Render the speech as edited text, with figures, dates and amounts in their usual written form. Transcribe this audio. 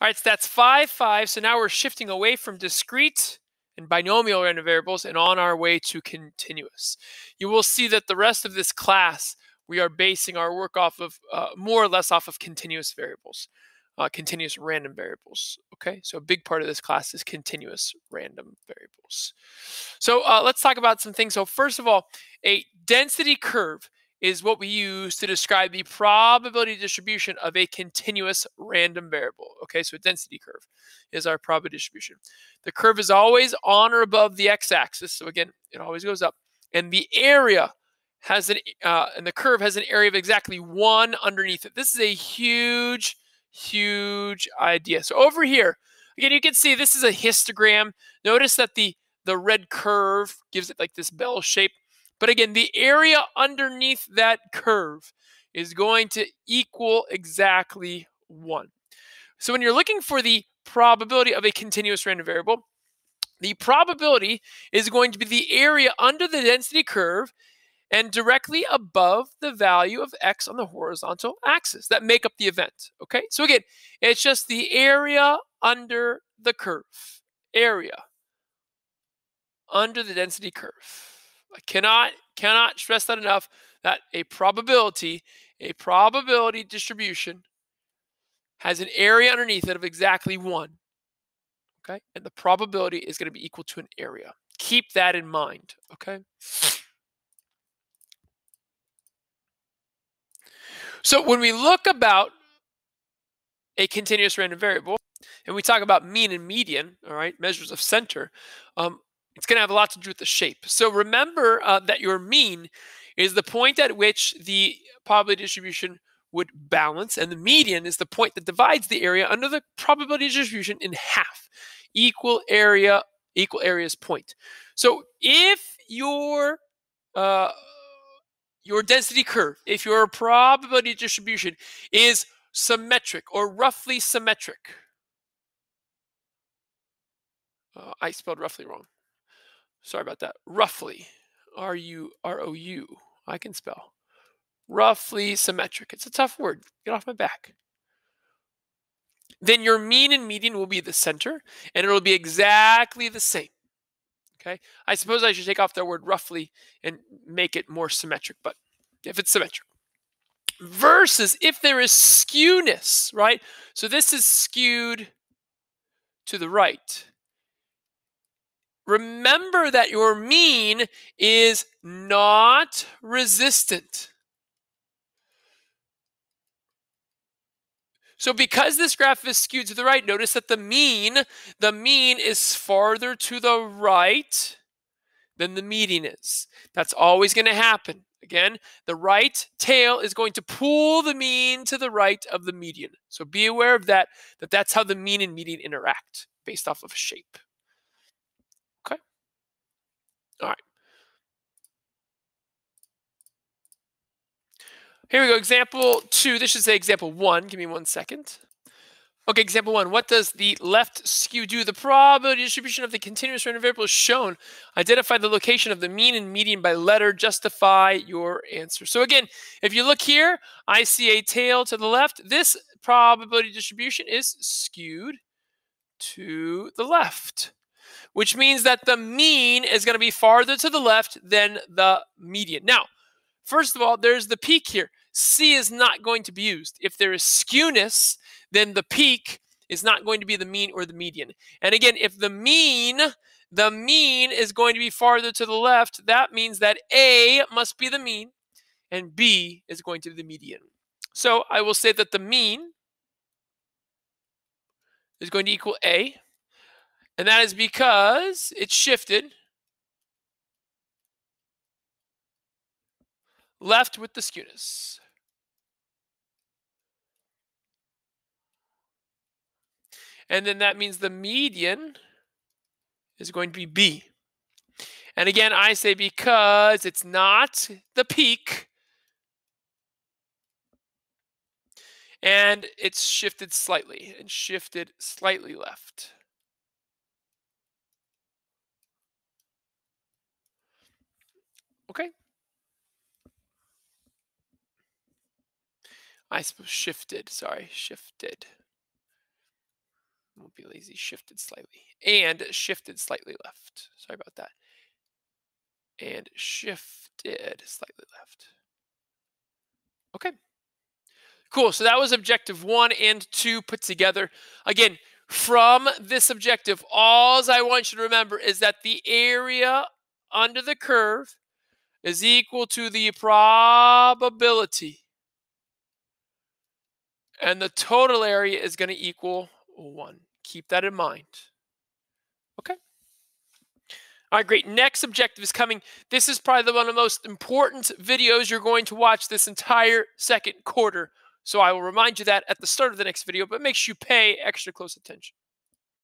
All right, so that's 5, 5. So now we're shifting away from discrete and binomial random variables and on our way to continuous. You will see that the rest of this class, we are basing our work off of more or less off of continuous variables, continuous random variables. Okay, so a big part of this class is continuous random variables. So let's talk about some things. So first of all, a density curve is what we use to describe the probability distribution of a continuous random variable. Okay, so a density curve is our probability distribution. The curve is always on or above the x-axis. So again, it always goes up. And the area has and the curve has an area of exactly 1 underneath it. This is a huge, huge idea. So over here, again, you can see this is a histogram. Notice that the red curve gives it like this bell shape. But again, the area underneath that curve is going to equal exactly 1. So when you're looking for the probability of a continuous random variable, the probability is going to be the area under the density curve and directly above the value of x on the horizontal axis that make up the event. Okay, so again, it's just the area under the curve. Area under the density curve. I cannot stress that enough, that a probability distribution has an area underneath it of exactly 1. Okay, and the probability is going to be equal to an area. Keep that in mind. Okay. So when we look about a continuous random variable, and we talk about mean and median, all right, measures of center, it's going to have a lot to do with the shape. So remember that your mean is the point at which the probability distribution would balance, and the median is the point that divides the area under the probability distribution in half. Equal areas point. So if your density curve, if your probability distribution is symmetric or roughly symmetric, I spelled roughly wrong. Sorry about that. Roughly, R-U-R-O-U. I can spell. Roughly symmetric. It's a tough word. Get off my back. Then your mean and median will be the center, and it'll be exactly the same. Okay. I suppose I should take off the word roughly and make it more symmetric, but if it's symmetric. Versus if there is skewness, right? So this is skewed to the right. Remember that your mean is not resistant. So because this graph is skewed to the right, notice that the mean is farther to the right than the median is. That's always going to happen. Again, the right tail is going to pull the mean to the right of the median. So be aware of that, that's how the mean and median interact based off of shape. Okay? All right. Here we go. Example 2. This should say example 1. Give me 1 second. Okay, example 1. What does the left skew do? The probability distribution of the continuous random variable is shown. Identify the location of the mean and median by letter. Justify your answer. So again, if you look here, I see a tail to the left. This probability distribution is skewed to the left, which means that the mean is going to be farther to the left than the median. Now, first of all, there's the peak here. C is not going to be used. If there is skewness, then the peak is not going to be the mean or the median. And again, if the mean is going to be farther to the left, that means that A must be the mean and B is going to be the median. So I will say that the mean is going to equal A, and that is because it's shifted left with the skewness. And then that means the median is going to be B. And again, I say because it's not the peak and it's shifted slightly left. Okay. I suppose shifted. won't be lazy, shifted slightly. And shifted slightly left. Sorry about that. And shifted slightly left. Okay. Cool. So that was objective 1 and 2 put together. Again, from this objective, all I want you to remember is that the area under the curve is equal to the probability. And the total area is going to equal 1. Keep that in mind. Okay. All right, great. Next objective is coming. This is probably one of the most important videos you're going to watch this entire second quarter. So I will remind you that at the start of the next video, but make sure you pay extra close attention.